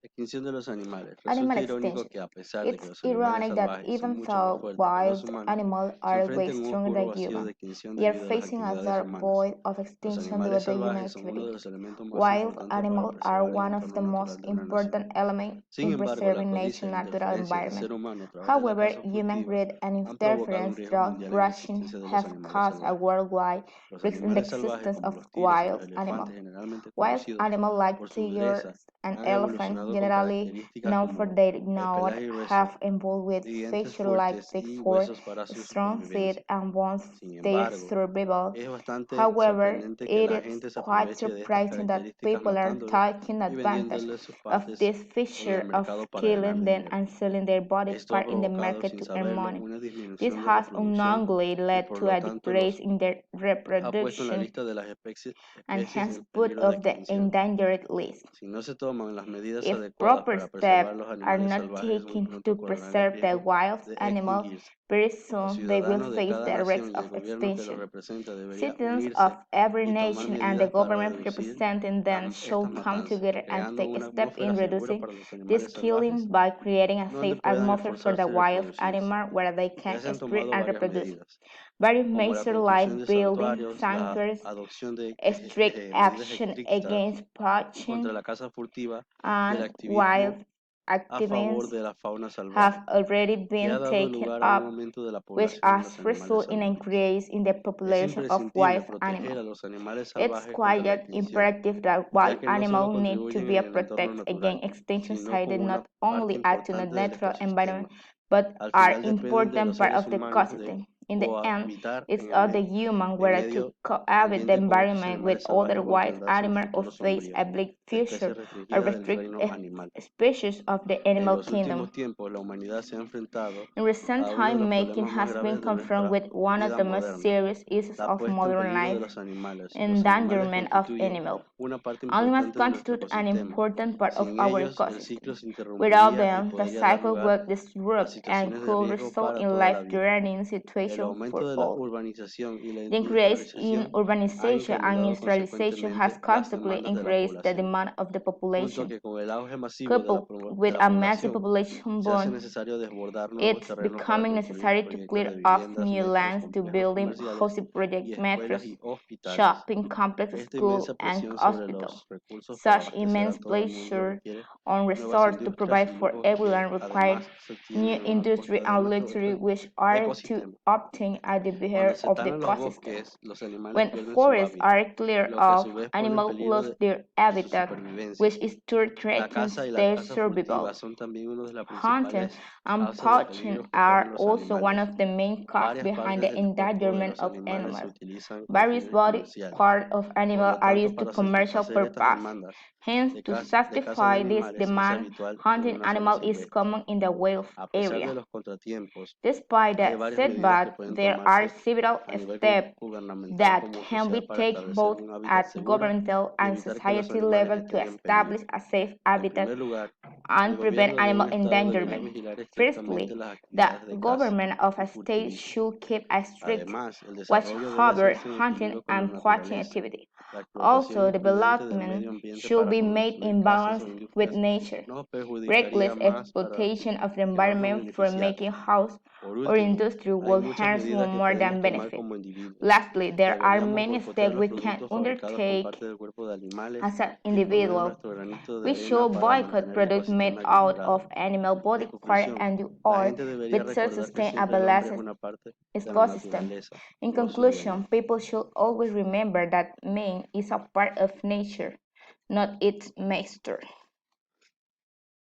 Extinción de los animales. Animal Resulta irónico extinction. que a pesar de que It's los animales ironic that salvajes son even mucho más though fuertes que los wild humanos, animals se are way enfrentan a un stronger oscuro than vacío de humans, extinción they are debido a las facing a actividades dark humanas. void of Los extinction due animales to human salvajes son uno activity. de los elementos más Wild importantes para animals are preservar el one of entorno the most natural de una nación. important elements Sin in embargo, la preserving codicia nature e natural interferencia del environment. ser humano a través de la However, caza human furtiva greed and han provocado un interference riesgo through mundial en la rushing existencia de los have animales caused a salvajes. worldwide Los risk in the animales salvajes, existence como of los tigres y los wild elefantes, animals. generalmente Wild conocidos animals like por su tigers dureza, and han elephants, evolucionado con generally características known for como their el note, pelaje grueso, have evolved with dientes facial-like fuertes teeth y for huesos para su strong teeth supervivencia. and bones Sin their embargo, survival. es bastante However, sorprendente que it la is gente se quite aproveche de estas surprising that características people are matándolos taking y advantage vendiéndoles sus of partes this en el feature of mercado para ganar killing them dinero. and selling their body Esto ha part in the provocado, market sin to earn saberlo, money. una This disminución de has reproducción unknowingly y led por to lo a tanto decrease los in their ha puesto en la reproduction lista de las and especies hence en put peligro de of the extinción. endangered list. Si no se toman las medidas If adecuadas proper para preservar steps los are animales not salvajes, muy taken pronto to correrán el preserve the riesgo wild de animal, extinguirse. very Los soon they will ciudadanos de face cada the risk nación y of el gobierno que los extinction. representa debería Citizens of unirse every y tomar nation and the medidas para government reducir representing them estas should come matanzas, together and creando take a una step in atmósfera segura reducing para los this animales killing salvajes by creating a donde safe puedan atmosphere for the esforzarse y wild reproducirse. animal where they Ya can se han spread tomado and varias reproduce. medidas, Various como la measures construcción like de building santuarios, la sanctuaries, adopción strict medidas action estrictas against contra poaching, la caza furtiva y el and wild activismo a favor activists de la fauna have salvaje, already que ha been dado taken lugar a un up, aumento de la which población de has los animales resulted in an salvajes. increase in the Es population of imprescindible wild proteger animals. a los animales It's salvajes contra la quite extinción, imperative that ya wild que no solo animals need to contribuyen be en el entorno protected natural, against extinction sino so they como una not parte only add to the importante del natural environment ecosistema. but Al are final dependen de los important part seres of the humanos de ecosystem. In the end, cohabitar it's up the human en whether to medio cohabit the ambiente con estos environment with animales other salvajes o wild enfrentarse a un animals or futuro face sombrío a bleak de especies future or restringidas del restrict reino animal. species of the En animal los últimos kingdom. tiempos, la humanidad se ha enfrentado In recent a uno de time, los making problemas más has been graves de confronted nuestra with one of vida the most moderna, serious issues la of puesta en modern peligro de life: los animales. Los animales endangerment of constituyen animals. una parte Animals importante de nuestro constitute an ecosistema. important part of Sin our ellos, el ciclo ecosystem. se Without interrumpiría y them, the podría dar cycle lugar would a disrupt and situaciones de could riesgo result para in toda la vida. life-threatening El situations aumento for de la all. urbanización y la The increase in industrialización ha urbanization and incrementado industrialization has consecuentemente las constantly demandas de la increased the población, demand of the junto a population. que con el auge masivo Coupled de with la a massive población population se hace boom, necesario desbordar nuevos it's terrenos para becoming construir necessary to proyectos clear de off viviendas, new metros, lands to complejos building comerciales housing y project escuelas metros, y hospitales. shopping complex, Esta school, inmensa and presión sobre hospital. los recursos para Such abastecer a immense todo el mundo pressure requiere on nuevas resources to industrias provide y for lujos que everyone require además se new obtienen a industry costa de and nuestro luxury which are to ecosistema. obtain at the Cuando behest se of the talan los ecosystem. bosques, los animales When pierden su forests hábitat, are cleared lo que a off, su vez pone en animals peligro lose their su habitat, supervivencia. which is to La threatens caza y la their caza furtiva survival. son también una de las Hunting principales and causas de poaching peligros que corren are los also one animales. of the main causes Varias behind partes the del cuerpo de endangerment los of animales se animals. utilizan con Various fines body comerciales. parts of Por animals lo are tanto, used to para commercial satisfacer estas purpose. demandas Hence, to de caza de satisfy this animales es demand, habitual que hunting una zona animal is silvestre. common in the wild A pesar de area. los contratiempos, Despite hay the varias medidas que setback, pueden there are tomarse several a nivel steps gubernamental that como can be sociedad para taken establecer both un hábitat at seguro governmental y and evitar que los society animales level to estén en establish peligro. a safe En habitat primer lugar, el and prevent gobierno de un animal estado debería endangerment. vigilar estrictamente Firstly, las the actividades de caza government of y a state furtivismo. should keep a strict Además, el watch desarrollo debe over hacerse en hunting equilibrio con la and poaching naturaleza. activity. La explotación Also, imprudente del medio development ambiente should para be made construir in casas balance o with industrias nature. nos perjudicaría Reckless más para exploitation of the que nos environment for beneficiara. making house Por or último, industry hay will muchas harm medidas que more podemos than tomar benefit. como individuos. Lastly, there are Deberíamos many boicotear steps los we can productos fabricados con undertake partes del cuerpo de animales as an y poner individual. nuestro granito de We arena should para boycott mantener el products made ecosistema out equilibrado. of animal body En part conclusión, and do la or gente debería with recordar que self-sustained siempre el hombre es abilities una parte de la ecosystem. naturaleza, In no su dueño. conclusion, people should always remember that man is a part of nature, not its master.